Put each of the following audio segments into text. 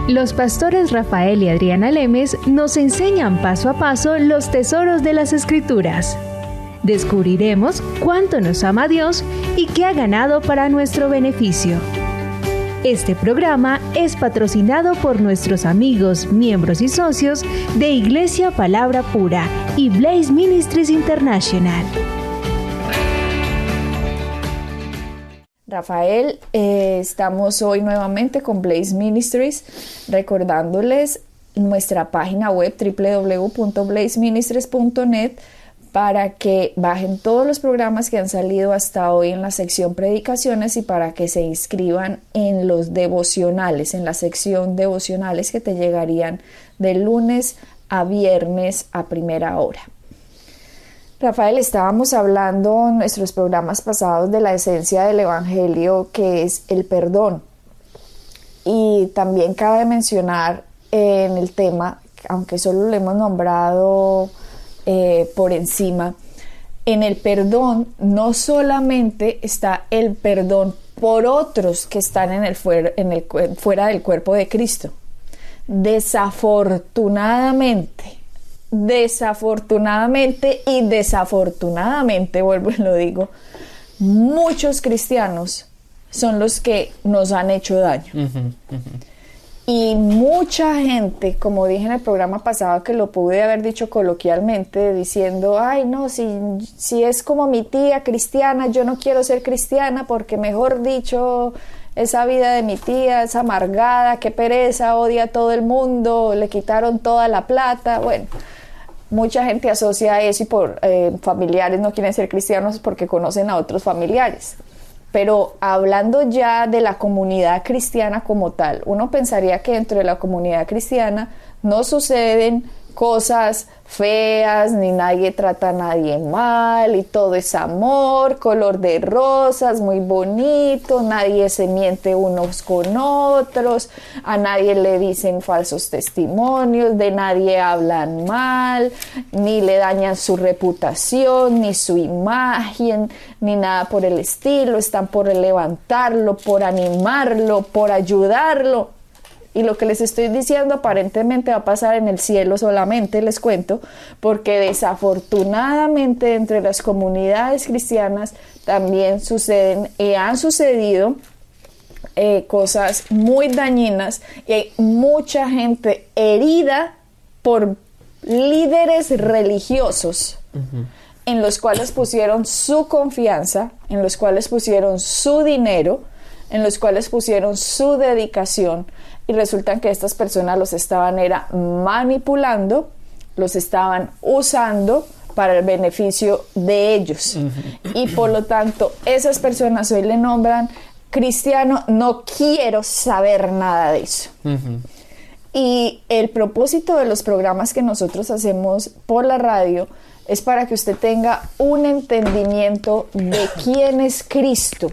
Los pastores Rafael y Adriana Lemes nos enseñan paso a paso los tesoros de las Escrituras. Descubriremos cuánto nos ama Dios y qué ha ganado para nuestro beneficio. Este programa es patrocinado por nuestros amigos, miembros y socios de Iglesia Palabra Pura y Blaze Ministries International. Rafael, estamos hoy nuevamente con Blaze Ministries, recordándoles nuestra página web www.blazeministries.net para que bajen todos los programas que han salido hasta hoy en la sección Predicaciones y para que se inscriban en los devocionales, en la sección devocionales que te llegarían de lunes a viernes a primera hora. Rafael, estábamos hablando en nuestros programas pasados de la esencia del Evangelio, que es el perdón. Y también cabe mencionar en el tema, aunque solo lo hemos nombrado por encima, en el perdón no solamente está el perdón por otros que están fuera del cuerpo de Cristo. Desafortunadamente, vuelvo y lo digo, muchos cristianos son los que nos han hecho daño. Y mucha gente, como dije en el programa pasado, que lo pude haber dicho coloquialmente, diciendo, ay no, si es como mi tía cristiana, yo no quiero ser cristiana porque, mejor dicho, esa vida de mi tía es amargada, qué pereza, odia a todo el mundo, le quitaron toda la plata. Bueno, mucha gente asocia eso y por familiares no quieren ser cristianos porque conocen a otros familiares. Pero hablando ya de la comunidad cristiana como tal, uno pensaría que dentro de la comunidad cristiana no suceden cosas feas, ni nadie trata a nadie mal, y todo es amor, color de rosas, muy bonito, nadie se miente unos con otros, a nadie le dicen falsos testimonios, de nadie hablan mal, ni le dañan su reputación, ni su imagen, ni nada por el estilo, están por levantarlo, por animarlo, por ayudarlo. Y lo que les estoy diciendo aparentemente va a pasar en el cielo solamente, les cuento, porque desafortunadamente entre las comunidades cristianas también suceden y han sucedido cosas muy dañinas y hay mucha gente herida por líderes religiosos en los cuales pusieron su confianza, en los cuales pusieron su dinero, en los cuales pusieron su dedicación. Y resulta que estas personas los estaban manipulando, los estaban usando para el beneficio de ellos. Y por lo tanto, esas personas hoy le nombran cristiano, no quiero saber nada de eso. Y el propósito de los programas que nosotros hacemos por la radio es para que usted tenga un entendimiento de quién es Cristo,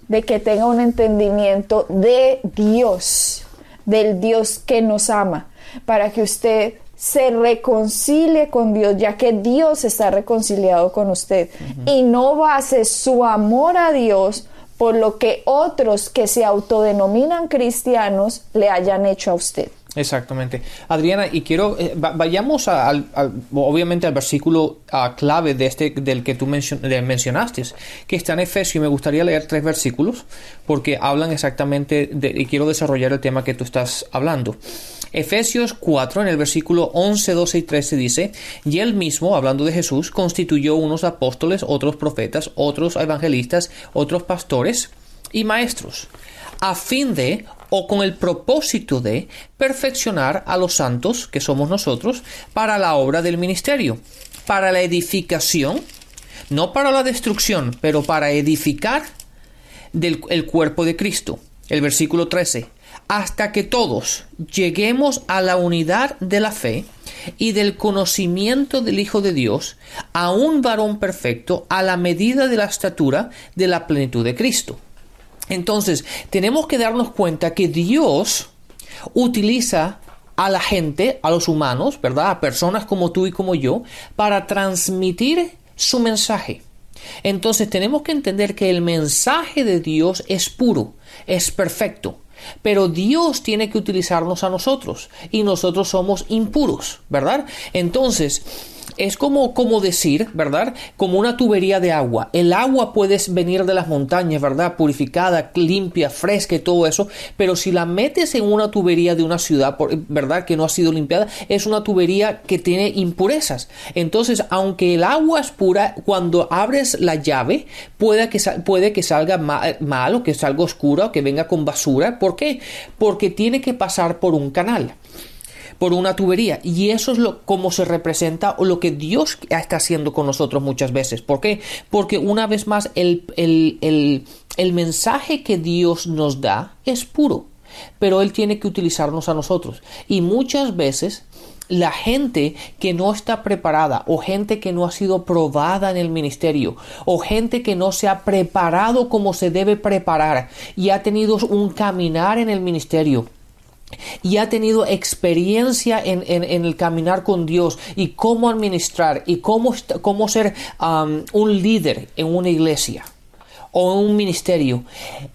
de que tenga un entendimiento de Dios, del Dios que nos ama, para que usted se reconcilie con Dios, ya que Dios está reconciliado con usted, y no base su amor a Dios por lo que otros que se autodenominan cristianos le hayan hecho a usted. Exactamente. Adriana, y quiero, vayamos obviamente al versículo clave del que tú mencionaste, que está en Efesios. Me gustaría leer 3 versículos porque hablan exactamente y quiero desarrollar el tema que tú estás hablando. Efesios 4, en el versículo 11, 12 y 13 dice: y él mismo, hablando de Jesús, constituyó unos apóstoles, otros profetas, otros evangelistas, otros pastores y maestros, a fin de, o con el propósito de, perfeccionar a los santos, que somos nosotros, para la obra del ministerio, para la edificación, no para la destrucción, pero para edificar el cuerpo de Cristo. El versículo 13: hasta que todos lleguemos a la unidad de la fe y del conocimiento del Hijo de Dios, a un varón perfecto, a la medida de la estatura de la plenitud de Cristo. Entonces, tenemos que darnos cuenta que Dios utiliza a la gente, a los humanos, ¿verdad? A personas como tú y como yo, para transmitir su mensaje. Entonces, tenemos que entender que el mensaje de Dios es puro, es perfecto. Pero Dios tiene que utilizarnos a nosotros y nosotros somos impuros, ¿verdad? Entonces, es como decir, ¿verdad? Como una tubería de agua. El agua puede venir de las montañas, ¿verdad? Purificada, limpia, fresca y todo eso. Pero si la metes en una tubería de una ciudad, ¿verdad? Que no ha sido limpiada, es una tubería que tiene impurezas. Entonces, aunque el agua es pura, cuando abres la llave, puede que salga mal o que salga oscura o que venga con basura. ¿Por qué? Porque tiene que pasar por un canal, por una tubería, y eso es como se representa o lo que Dios está haciendo con nosotros muchas veces. ¿Por qué? Porque una vez más el mensaje que Dios nos da es puro, pero Él tiene que utilizarnos a nosotros, y muchas veces la gente que no está preparada, o gente que no ha sido probada en el ministerio, o gente que no se ha preparado como se debe preparar y ha tenido un caminar en el ministerio y ha tenido experiencia en el caminar con Dios y cómo administrar y cómo ser un líder en una iglesia o en un ministerio,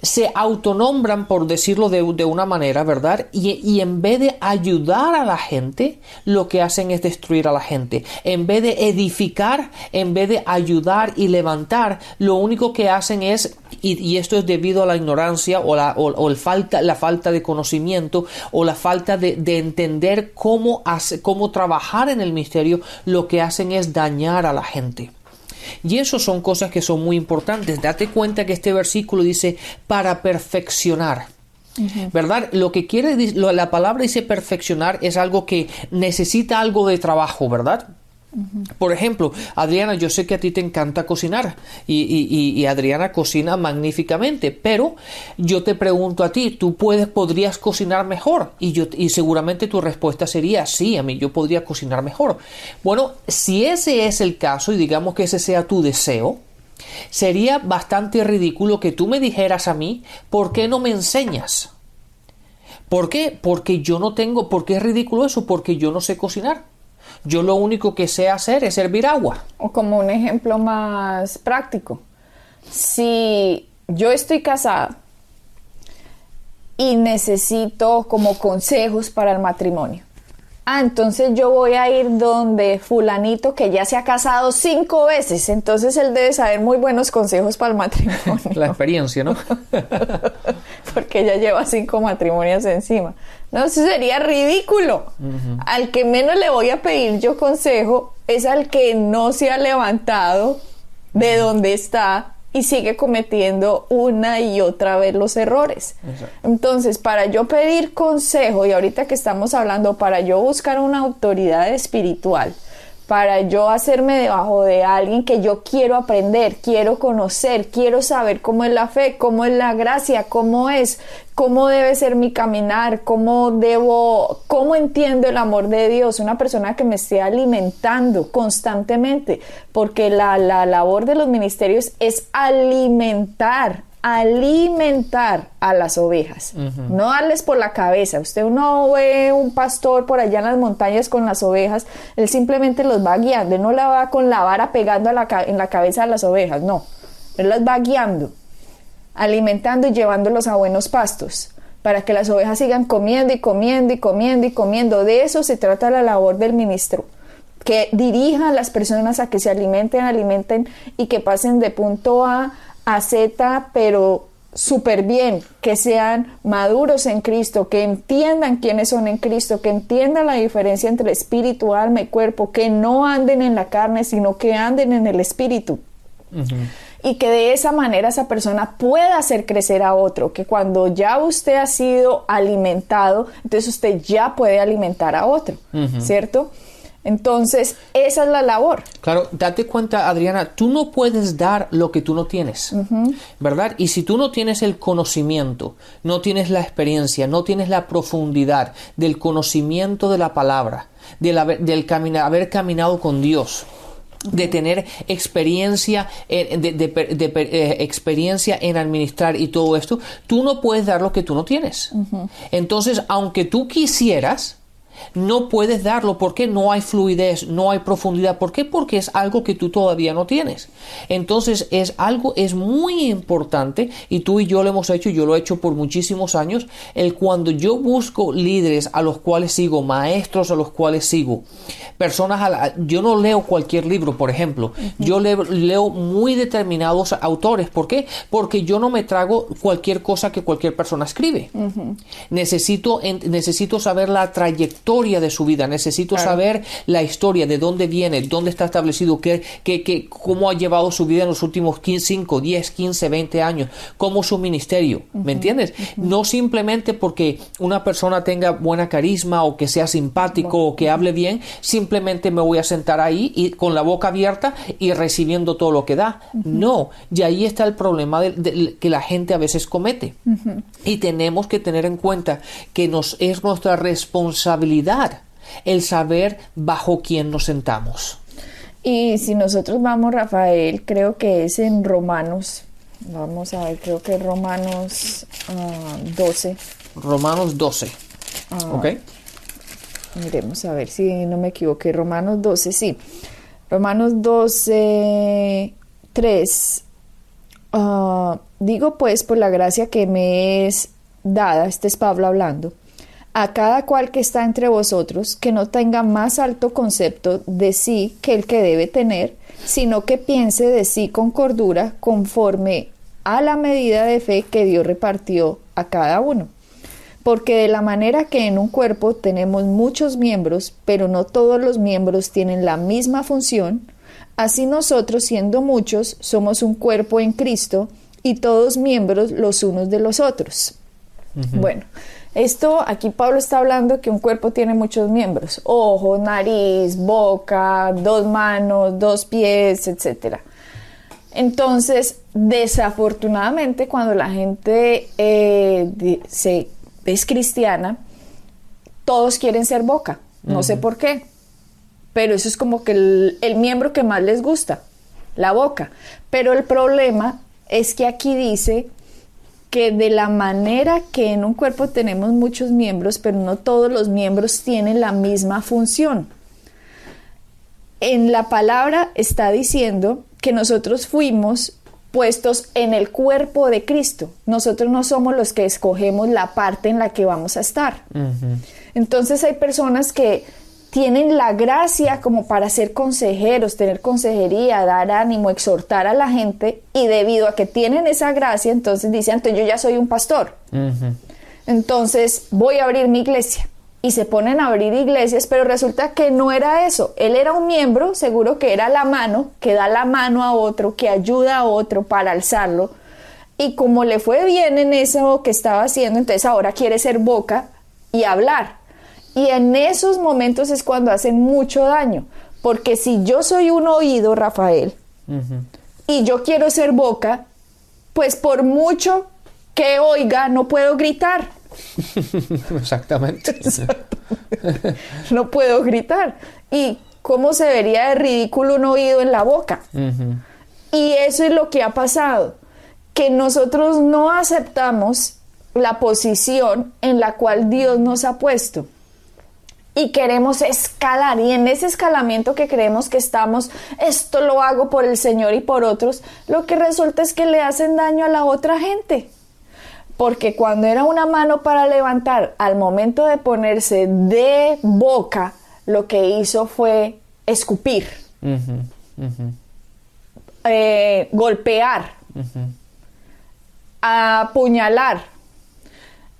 se autonombran, por decirlo de una manera, ¿verdad? Y en vez de ayudar a la gente, lo que hacen es destruir a la gente. En vez de edificar, en vez de ayudar y levantar, lo único que hacen es, y esto es debido a la ignorancia o la falta de conocimiento o la falta de entender cómo trabajar en el ministerio, lo que hacen es dañar a la gente. Y eso son cosas que son muy importantes. Date cuenta que este versículo dice para perfeccionar, ¿verdad? Lo que la palabra dice perfeccionar es algo que necesita algo de trabajo, ¿verdad? Por ejemplo, Adriana, yo sé que a ti te encanta cocinar y Adriana cocina magníficamente, pero yo te pregunto a ti, ¿tú podrías cocinar mejor? Y seguramente tu respuesta sería, sí, yo podría cocinar mejor. Bueno, si ese es el caso y digamos que ese sea tu deseo, sería bastante ridículo que tú me dijeras a mí, ¿por qué no me enseñas? ¿Por qué? Porque yo no tengo, ¿por qué es ridículo eso? Porque yo no sé cocinar. Yo lo único que sé hacer es servir agua. O como un ejemplo más práctico. Si yo estoy casada y necesito como consejos para el matrimonio. Entonces yo voy a ir donde fulanito que ya se ha casado 5 veces. Entonces él debe saber muy buenos consejos para el matrimonio. La experiencia, ¿no? Porque ella lleva 5 matrimonios encima. No, eso sería ridículo. Al que menos le voy a pedir yo consejo es al que no se ha levantado de donde está y sigue cometiendo una y otra vez los errores. Exacto. Entonces, para yo pedir consejo, y ahorita que estamos hablando, para yo buscar una autoridad espiritual, para yo hacerme debajo de alguien que yo quiero aprender, quiero conocer, quiero saber cómo es la fe, cómo es la gracia, cómo debe ser mi caminar, cómo entiendo el amor de Dios, una persona que me esté alimentando constantemente, porque la labor de los ministerios es alimentar a las ovejas, no darles por la cabeza. Usted no ve un pastor por allá en las montañas con las ovejas, él simplemente los va guiando, él no la va con la vara pegando en la cabeza de las ovejas, no, él las va guiando, alimentando y llevándolos a buenos pastos, para que las ovejas sigan comiendo y comiendo y comiendo y comiendo. De eso se trata la labor del ministro, que dirija a las personas a que se alimenten y que pasen de punto A a Z, pero súper bien, que sean maduros en Cristo, que entiendan quiénes son en Cristo, que entiendan la diferencia entre espíritu, alma y cuerpo, que no anden en la carne, sino que anden en el espíritu. Y que de esa manera esa persona pueda hacer crecer a otro, que cuando ya usted ha sido alimentado, entonces usted ya puede alimentar a otro, ¿cierto? Entonces, esa es la labor. Claro, date cuenta, Adriana, tú no puedes dar lo que tú no tienes, ¿verdad? Y si tú no tienes el conocimiento, no tienes la experiencia, no tienes la profundidad del conocimiento de la palabra, haber caminado con Dios, de tener experiencia experiencia en administrar y todo esto, tú no puedes dar lo que tú no tienes. Entonces, aunque tú quisieras, No puedes darlo porque no hay fluidez, no hay profundidad. ¿Por qué? Porque es algo que tú todavía no tienes. Entonces es muy importante, y tú y yo lo hemos hecho, yo lo he hecho por muchísimos años, cuando yo busco líderes a los cuales sigo, maestros a los cuales sigo, personas, yo no leo cualquier libro, por ejemplo. Yo leo muy determinados autores. ¿Por qué? Porque yo no me trago cualquier cosa que cualquier persona escribe. Necesito saber la trayectoria de su vida, necesito saber la historia, de dónde viene, dónde está establecido, cómo ha llevado su vida en los últimos 5, 10, 15, 20 años, cómo su ministerio, ¿me entiendes? No simplemente porque una persona tenga buena carisma o que sea simpático o que hable bien, simplemente me voy a sentar ahí y con la boca abierta y recibiendo todo lo que da. No, y ahí está el problema que la gente a veces comete. Y tenemos que tener en cuenta que es nuestra responsabilidad el saber bajo quién nos sentamos. Y si nosotros vamos, Rafael, creo que es en Romanos, vamos a ver, creo que es Romanos 12. Romanos 12, ¿ok? Miremos a ver si no me equivoqué, Romanos 12, sí. Romanos 12, 3. Digo pues por la gracia que me es dada, este es Pablo hablando, a cada cual que está entre vosotros, que no tenga más alto concepto de sí que el que debe tener, sino que piense de sí con cordura, conforme a la medida de fe que Dios repartió a cada uno. Porque de la manera que en un cuerpo tenemos muchos miembros, pero no todos los miembros tienen la misma función, así nosotros, siendo muchos, somos un cuerpo en Cristo, y todos miembros los unos de los otros. Bueno, aquí Pablo está hablando que un cuerpo tiene muchos miembros: ojo, nariz, boca, 2 manos, 2 pies, etc. Entonces, desafortunadamente, cuando la gente es cristiana, todos quieren ser boca. No sé por qué, pero eso es como que el miembro que más les gusta, la boca. Pero el problema es que aquí dice que de la manera que en un cuerpo tenemos muchos miembros, pero no todos los miembros tienen la misma función. En la palabra está diciendo que nosotros fuimos puestos en el cuerpo de Cristo. Nosotros no somos los que escogemos la parte en la que vamos a estar. Entonces hay personas que tienen la gracia como para ser consejeros, tener consejería, dar ánimo, exhortar a la gente, y debido a que tienen esa gracia, entonces dicen: entonces yo ya soy un pastor, entonces voy a abrir mi iglesia, y se ponen a abrir iglesias, pero resulta que no era eso. Él era un miembro, seguro que era la mano, que da la mano a otro, que ayuda a otro para alzarlo, y como le fue bien en eso que estaba haciendo, entonces ahora quiere ser boca y hablar. Y en esos momentos es cuando hacen mucho daño, porque si yo soy un oído, Rafael, y yo quiero ser boca, pues por mucho que oiga, no puedo gritar. Exactamente. No puedo gritar. ¿Y cómo se vería de ridículo un oído en la boca? Y eso es lo que ha pasado, que nosotros no aceptamos la posición en la cual Dios nos ha puesto. Y queremos escalar, y en ese escalamiento que creemos que estamos, esto lo hago por el Señor y por otros, lo que resulta es que le hacen daño a la otra gente. Porque cuando era una mano para levantar, al momento de ponerse de boca, lo que hizo fue escupir, golpear, apuñalar.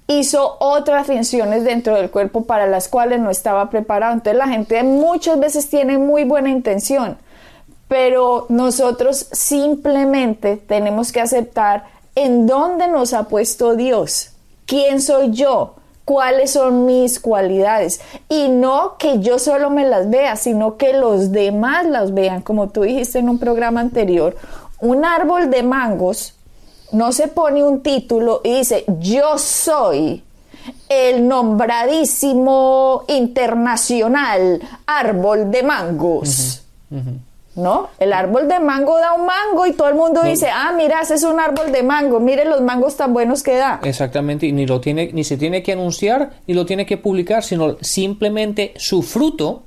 Hizo otras funciones dentro del cuerpo para las cuales no estaba preparado. Entonces la gente muchas veces tiene muy buena intención, pero nosotros simplemente tenemos que aceptar en dónde nos ha puesto Dios, quién soy yo, cuáles son mis cualidades, y no que yo solo me las vea, sino que los demás las vean. Como tú dijiste en un programa anterior, un árbol de mangos no se pone un título y dice: yo soy el nombradísimo internacional árbol de mangos. No, el árbol de mango da un mango y todo el mundo dice, mira, ese es un árbol de mango, mire los mangos tan buenos que da. Exactamente, y ni se tiene que anunciar, ni lo tiene que publicar, sino simplemente su fruto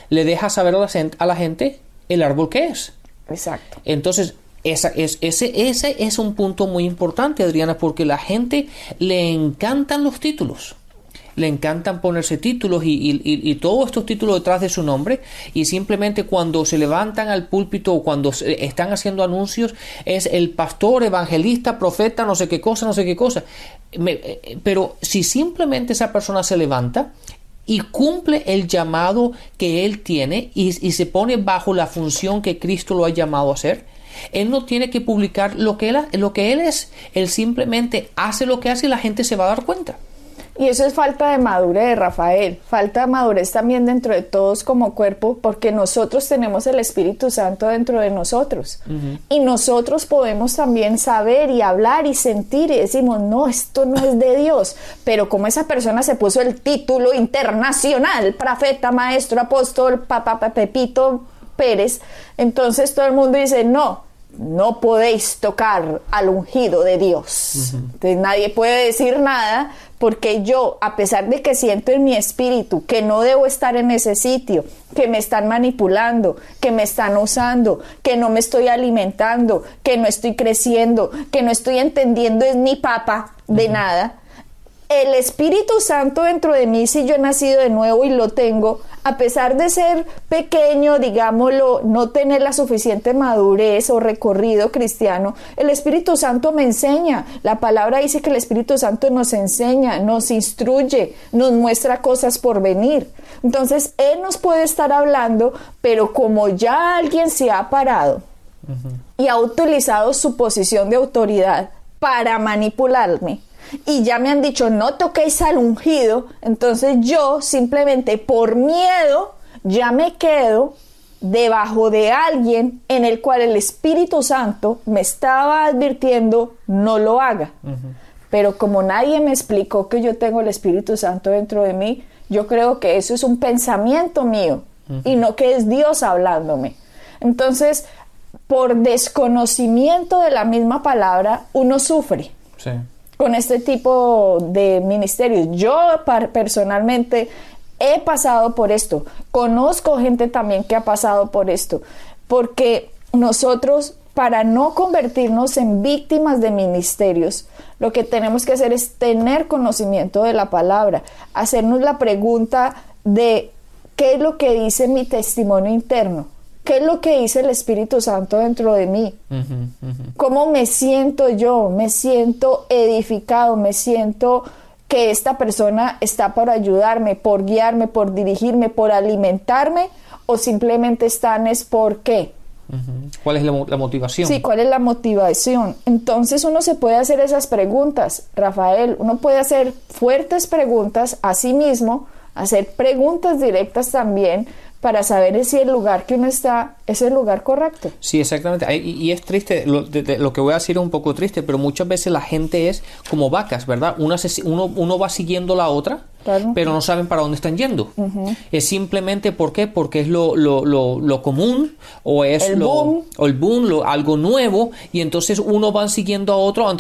le deja saber a la gente el árbol que es. Exacto. Entonces, ese es un punto muy importante, Adriana, porque la gente le encantan los títulos. Le encantan ponerse títulos y todos estos títulos detrás de su nombre, y simplemente cuando se levantan al púlpito o cuando están haciendo anuncios es el pastor, evangelista, profeta, no sé qué cosa. Pero si simplemente esa persona se levanta y cumple el llamado que él tiene y se pone bajo la función que Cristo lo ha llamado a hacer, él no tiene que publicar lo que él es. Él simplemente hace lo que hace y la gente se va a dar cuenta. Y eso es falta de madurez, Rafael, falta de madurez también dentro de todos como cuerpo, porque nosotros tenemos el Espíritu Santo dentro de nosotros. Y nosotros podemos también saber y hablar y sentir y decimos, no, esto no es de Dios. Pero como esa persona se puso el título internacional, profeta, maestro, apóstol, Pepito Pérez, entonces todo el mundo dice, no podéis tocar al ungido de Dios. Entonces nadie puede decir nada, porque yo, a pesar de que siento en mi espíritu que no debo estar en ese sitio, que me están manipulando, que me están usando, que no me estoy alimentando, que no estoy creciendo, que no estoy entendiendo es ni papa de nada, el Espíritu Santo dentro de mí, si yo he nacido de nuevo y lo tengo, a pesar de ser pequeño, digámoslo, no tener la suficiente madurez o recorrido cristiano, el Espíritu Santo me enseña. La palabra dice que el Espíritu Santo nos enseña, nos instruye, nos muestra cosas por venir. Entonces, Él nos puede estar hablando, pero como ya alguien se ha parado y ha utilizado su posición de autoridad para manipularme, y ya me han dicho no toquéis al ungido, entonces yo simplemente por miedo ya me quedo debajo de alguien en el cual el Espíritu Santo me estaba advirtiendo no lo haga. Pero como nadie me explicó que yo tengo el Espíritu Santo dentro de mí, yo creo que eso es un pensamiento mío y no que es Dios hablándome. Entonces, por desconocimiento de la misma palabra, uno sufre. Sí. Con este tipo de ministerios. Yo personalmente he pasado por esto. Conozco gente también que ha pasado por esto. Porque nosotros, para no convertirnos en víctimas de ministerios, lo que tenemos que hacer es tener conocimiento de la palabra. Hacernos la pregunta de ¿qué es lo que dice mi testimonio interno? ¿Qué es lo que dice el Espíritu Santo dentro de mí? ¿Cómo me siento yo? ¿Me siento edificado? ¿Me siento que esta persona está por ayudarme, por guiarme, por dirigirme, por alimentarme? ¿O simplemente están es por qué? ¿Cuál es la motivación? Sí, ¿cuál es la motivación? Entonces uno se puede hacer esas preguntas, Rafael. Uno puede hacer fuertes preguntas a sí mismo, hacer preguntas directas también, para saber si el lugar que uno está es el lugar correcto. Sí, exactamente. Y es triste, lo que voy a decir es un poco triste, pero muchas veces la gente es como vacas, ¿verdad? Uno va siguiendo la otra, claro, pero no saben para dónde están yendo. Es simplemente, ¿por qué? Porque es lo común, o es el boom, algo nuevo, y entonces uno va siguiendo a otro,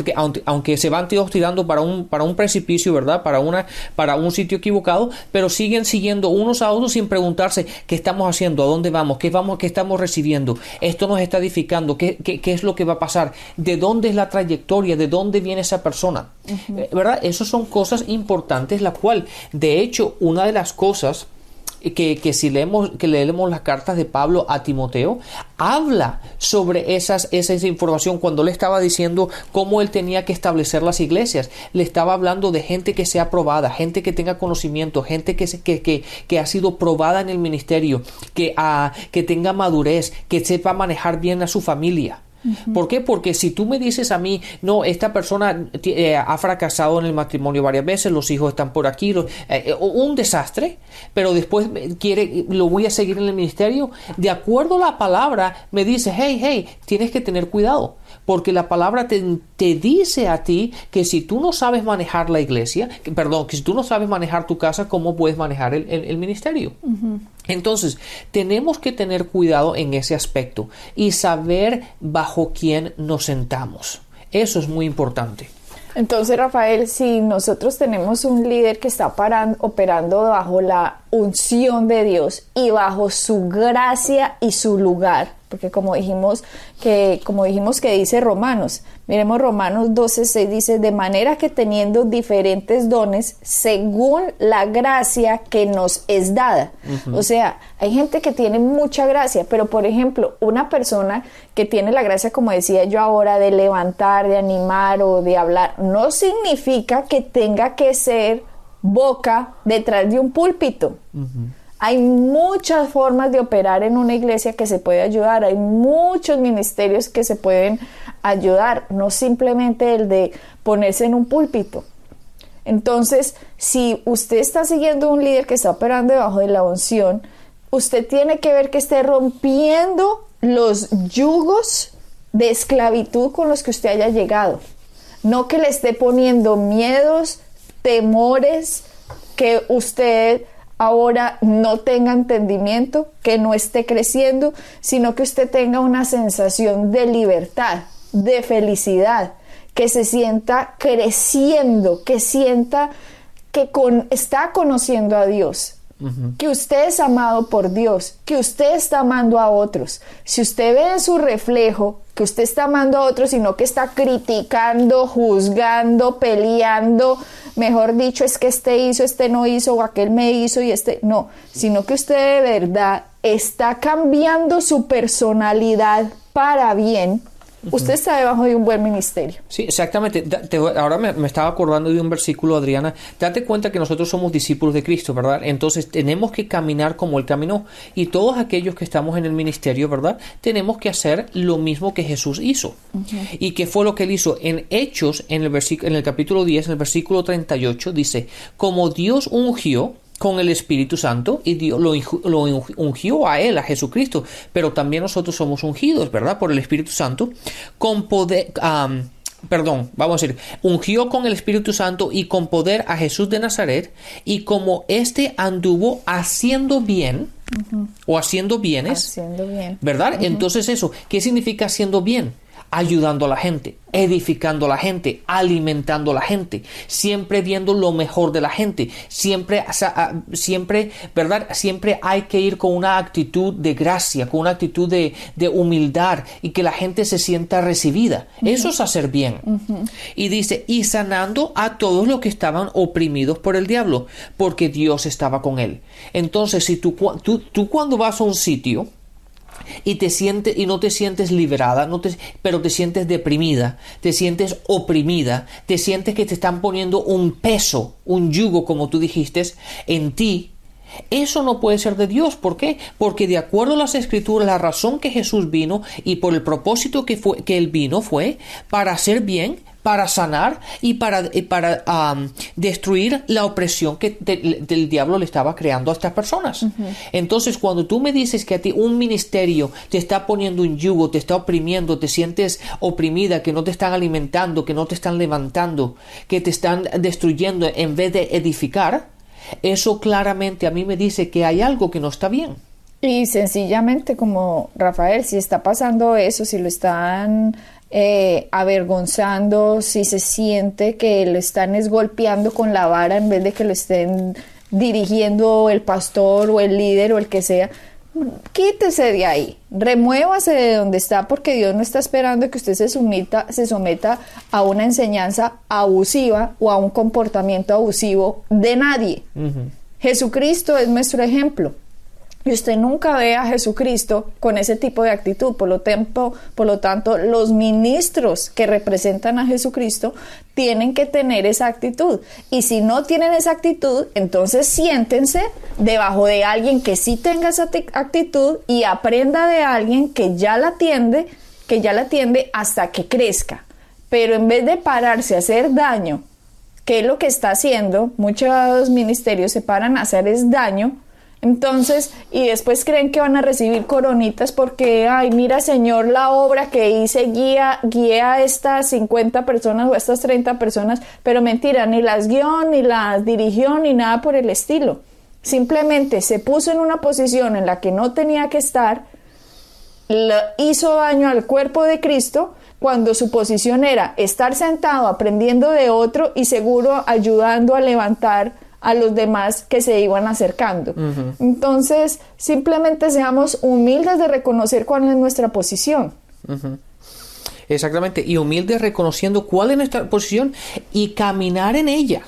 aunque se van todos tirando para un precipicio, ¿verdad? Para un sitio equivocado, pero siguen siguiendo unos a otros sin preguntarse qué estamos haciendo, a dónde vamos, qué estamos recibiendo, esto nos está edificando, qué es lo que va a pasar, de dónde es la trayectoria, de dónde viene esa persona, ¿verdad? Esas son cosas importantes, la cual, de hecho, una de las cosas que si leemos las cartas de Pablo a Timoteo, habla sobre esa información cuando le estaba diciendo cómo él tenía que establecer las iglesias. Le estaba hablando de gente que sea probada, gente que tenga conocimiento, gente que ha sido probada en el ministerio, que tenga madurez, que sepa manejar bien a su familia. ¿Por qué? Porque si tú me dices a mí, no, esta persona ha fracasado en el matrimonio varias veces, los hijos están por aquí, un desastre, pero después lo voy a seguir en el ministerio, de acuerdo a la palabra, me dice, hey, tienes que tener cuidado, porque la palabra te dice a ti que si tú no sabes manejar la iglesia, que si tú no sabes manejar tu casa, ¿cómo puedes manejar el ministerio? Entonces, tenemos que tener cuidado en ese aspecto y saber bajo quién nos sentamos. Eso es muy importante. Entonces, Rafael, si nosotros tenemos un líder que está operando bajo la unción de Dios y bajo su gracia y su lugar, porque como dijimos que dice Romanos, miremos Romanos 12:6, dice, de manera que teniendo diferentes dones según la gracia que nos es dada. O sea, hay gente que tiene mucha gracia, pero por ejemplo, una persona que tiene la gracia, como decía yo ahora, de levantar, de animar o de hablar, no significa que tenga que ser boca detrás de un púlpito. Hay muchas formas de operar en una iglesia que se puede ayudar, hay muchos ministerios que se pueden ayudar, no simplemente el de ponerse en un púlpito. Entonces, si usted está siguiendo un líder que está operando debajo de la unción, usted tiene que ver que esté rompiendo los yugos de esclavitud con los que usted haya llegado, no que le esté poniendo miedos, temores, que usted ahora no tenga entendimiento, que no esté creciendo, sino que usted tenga una sensación de libertad, de felicidad, que se sienta creciendo, que sienta que está conociendo a Dios, que usted es amado por Dios, que usted está amando a otros. Si usted ve en su reflejo que usted está amando a otros, sino que está criticando, juzgando, peleando, mejor dicho, es que este hizo, este no hizo, o aquel me hizo y este no, sino que usted de verdad está cambiando su personalidad para bien, usted está debajo de un buen ministerio. Sí, exactamente. Ahora me estaba acordando de un versículo, Adriana. Date cuenta que nosotros somos discípulos de Cristo, ¿verdad? Entonces tenemos que caminar como Él caminó. Y todos aquellos que estamos en el ministerio, ¿verdad? Tenemos que hacer lo mismo que Jesús hizo. ¿Y qué fue lo que Él hizo? En Hechos, en el capítulo 10, en el versículo 38, dice, como Dios ungió con el Espíritu Santo, y Dios lo ungió a Él, a Jesucristo, pero también nosotros somos ungidos, ¿verdad? Por el Espíritu Santo, con poder, ungió con el Espíritu Santo y con poder a Jesús de Nazaret, y como éste anduvo haciendo bien, o haciendo bienes, ¿verdad? Entonces eso, ¿qué significa haciendo bien? Ayudando a la gente, edificando a la gente, alimentando a la gente, siempre viendo lo mejor de la gente, siempre, ¿verdad? Siempre hay que ir con una actitud de gracia, con una actitud de humildad y que la gente se sienta recibida. Eso es hacer bien. Y dice, y sanando a todos los que estaban oprimidos por el diablo, porque Dios estaba con él. Entonces, si tú cuando vas a un sitio, y no te sientes liberada, pero te sientes deprimida, te sientes oprimida, te sientes que te están poniendo un peso, un yugo, como tú dijiste, en ti, eso no puede ser de Dios. ¿Por qué? Porque de acuerdo a las Escrituras, la razón que Jesús vino y por el propósito que Él vino fue para hacer bien, para sanar y para destruir la opresión que del diablo le estaba creando a estas personas. Entonces, cuando tú me dices que a ti un ministerio te está poniendo un yugo, te está oprimiendo, te sientes oprimida, que no te están alimentando, que no te están levantando, que te están destruyendo en vez de edificar, eso claramente a mí me dice que hay algo que no está bien. Y sencillamente, como Rafael, si está pasando eso, si lo están avergonzando, si se siente que lo están golpeando con la vara en vez de que lo estén dirigiendo el pastor o el líder o el que sea, quítese de ahí, remuévase de donde está, porque Dios no está esperando que usted se someta a una enseñanza abusiva o a un comportamiento abusivo de nadie. Jesucristo es nuestro ejemplo. Y usted nunca ve a Jesucristo con ese tipo de actitud. Por lo tanto, los ministros que representan a Jesucristo tienen que tener esa actitud. Y si no tienen esa actitud, entonces siéntense debajo de alguien que sí tenga esa actitud y aprenda de alguien que ya la atiende hasta que crezca. Pero en vez de pararse a hacer daño, que es lo que está haciendo, muchos ministerios se paran a hacer es daño. Entonces, y después creen que van a recibir coronitas porque, ay, mira, Señor, la obra que hice, guié a estas 50 personas o a estas 30 personas, pero mentira, ni las guió, ni las dirigió, ni nada por el estilo. Simplemente se puso en una posición en la que no tenía que estar, hizo daño al cuerpo de Cristo, cuando su posición era estar sentado aprendiendo de otro y seguro ayudando a levantar a los demás que se iban acercando. Entonces, simplemente seamos humildes de reconocer cuál es nuestra posición. Exactamente, y humildes reconociendo cuál es nuestra posición y caminar en ella,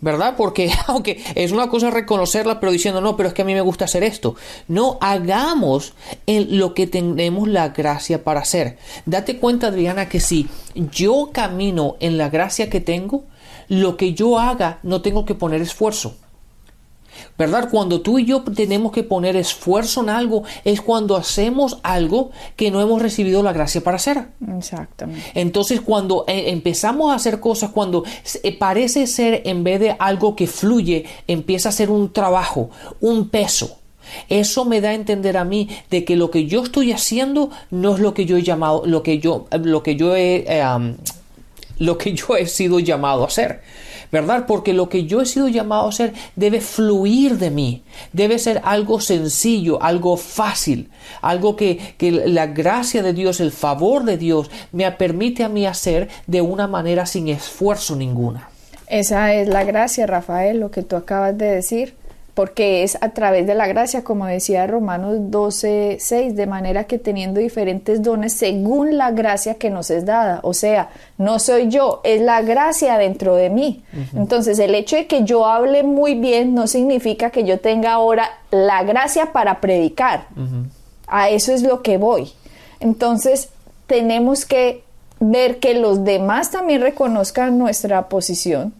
¿verdad? Porque aunque es una cosa reconocerla, pero diciendo, no, pero es que a mí me gusta hacer esto. No, hagamos lo que tenemos la gracia para hacer. Date cuenta, Adriana, que si yo camino en la gracia que tengo, lo que yo haga no tengo que poner esfuerzo. ¿Verdad? Cuando tú y yo tenemos que poner esfuerzo en algo es cuando hacemos algo que no hemos recibido la gracia para hacer. Exactamente. Entonces cuando empezamos a hacer cosas, cuando parece ser en vez de algo que fluye, empieza a ser un trabajo, un peso. Eso me da a entender a mí de que lo que yo estoy haciendo no es lo que yo he llamado, lo que yo he sido llamado a hacer, ¿verdad? Porque lo que yo he sido llamado a hacer debe fluir de mí, debe ser algo sencillo, algo fácil, algo que la gracia de Dios, el favor de Dios me permite a mí hacer de una manera sin esfuerzo ninguna. Esa es la gracia, Rafael, lo que tú acabas de decir. Porque es a través de la gracia, como decía Romanos 12:6, de manera que teniendo diferentes dones según la gracia que nos es dada. O sea, no soy yo, es la gracia dentro de mí. Entonces, el hecho de que yo hable muy bien no significa que yo tenga ahora la gracia para predicar. A eso es lo que voy. Entonces, tenemos que ver que los demás también reconozcan nuestra posición,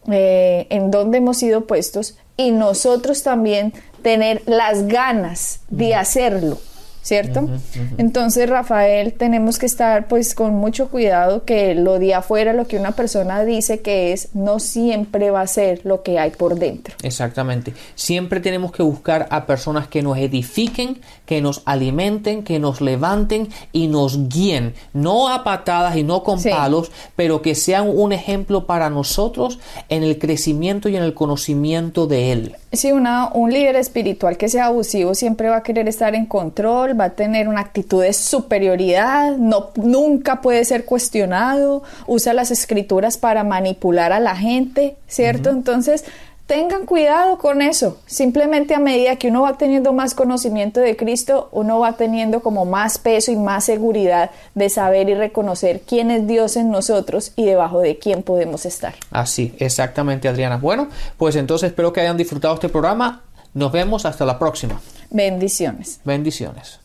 en donde hemos sido puestos, y nosotros también tener las ganas de hacerlo, ¿cierto? Entonces, Rafael, tenemos que estar pues con mucho cuidado que lo de afuera, lo que una persona dice que es, no siempre va a ser lo que hay por dentro. Exactamente. Siempre tenemos que buscar a personas que nos edifiquen, que nos alimenten, que nos levanten y nos guíen. No a patadas y no con palos, pero que sean un ejemplo para nosotros en el crecimiento y en el conocimiento de Él. Sí, un líder espiritual que sea abusivo siempre va a querer estar en control, va a tener una actitud de superioridad, nunca puede ser cuestionado, usa las escrituras para manipular a la gente, ¿cierto? Entonces, tengan cuidado con eso. Simplemente a medida que uno va teniendo más conocimiento de Cristo, uno va teniendo como más peso y más seguridad de saber y reconocer quién es Dios en nosotros y debajo de quién podemos estar. Así, exactamente, Adriana. Bueno, pues entonces espero que hayan disfrutado este programa. Nos vemos hasta la próxima. Bendiciones. Bendiciones.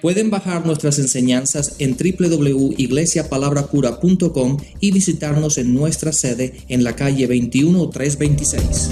Pueden bajar nuestras enseñanzas en www.iglesiapalabracura.com y visitarnos en nuestra sede en la calle 21326.